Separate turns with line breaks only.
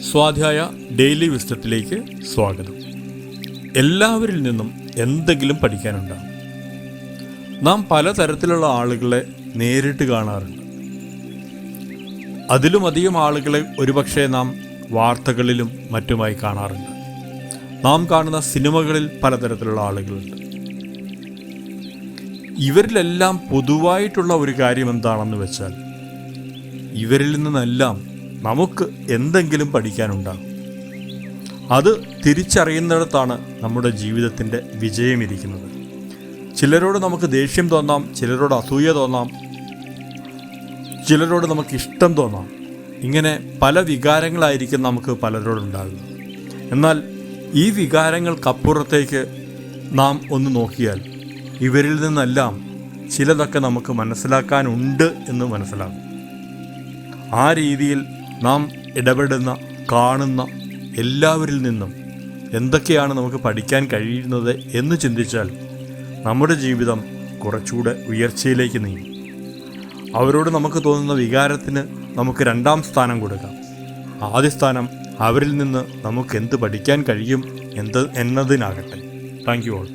സ്വാധ്യായ ഡെയിലി വിസ്ഡത്തിലേക്ക് സ്വാഗതം. എല്ലാവരിൽ നിന്നും എന്തെങ്കിലും പഠിക്കാനുണ്ടാകും. നാം പലതരത്തിലുള്ള ആളുകളെ നേരിട്ട് കാണാറുണ്ട്. അതിലുമധികം ആളുകളെ ഒരുപക്ഷെ നാം വാർത്തകളിലും മറ്റുമായി കാണാറുണ്ട്. നാം കാണുന്ന സിനിമകളിൽ പലതരത്തിലുള്ള ആളുകളുണ്ട്. ഇവരിലെല്ലാം പൊതുവായിട്ടുള്ള ഒരു കാര്യം എന്താണെന്ന് വെച്ചാൽ, ഇവരിൽ നിന്നെല്ലാം നമുക്ക് എന്തെങ്കിലും പഠിക്കാനുണ്ടാകും. അത് തിരിച്ചറിയുന്നിടത്താണ് നമ്മുടെ ജീവിതത്തിൻ്റെ വിജയമിരിക്കുന്നത്. ചിലരോട് നമുക്ക് ദേഷ്യം തോന്നാം, ചിലരോട് അസൂയ തോന്നാം, ചിലരോട് നമുക്ക് ഇഷ്ടം തോന്നാം. ഇങ്ങനെ പല വികാരങ്ങളായിരിക്കും നമുക്ക് പലരോടുണ്ടാകുക. എന്നാൽ ഈ വികാരങ്ങൾക്കപ്പുറത്തേക്ക് നാം ഒന്ന് നോക്കിയാൽ ഇവരിൽ നിന്നെല്ലാം ചിലതൊക്കെ നമുക്ക് മനസ്സിലാക്കാനുണ്ട് എന്ന് മനസ്സിലാകും. ആ രീതിയിൽ നാം ഇടപെടുന്ന, കാണുന്ന എല്ലാവരിൽ നിന്നും എന്തൊക്കെയാണ് നമുക്ക് പഠിക്കാൻ കഴിയുന്നത് എന്ന് ചിന്തിച്ചാൽ നമ്മുടെ ജീവിതം കുറച്ചുകൂടെ ഉയർച്ചയിലേക്ക് നീങ്ങും. അവരോട് നമുക്ക് തോന്നുന്ന വികാരത്തിന് നമുക്ക് രണ്ടാം സ്ഥാനം കൊടുക്കാം. ആദ്യ സ്ഥാനം അവരിൽ നിന്ന് നമുക്ക് എന്ത് പഠിക്കാൻ കഴിയും എന്നതിനാകട്ടെ. Thank you all.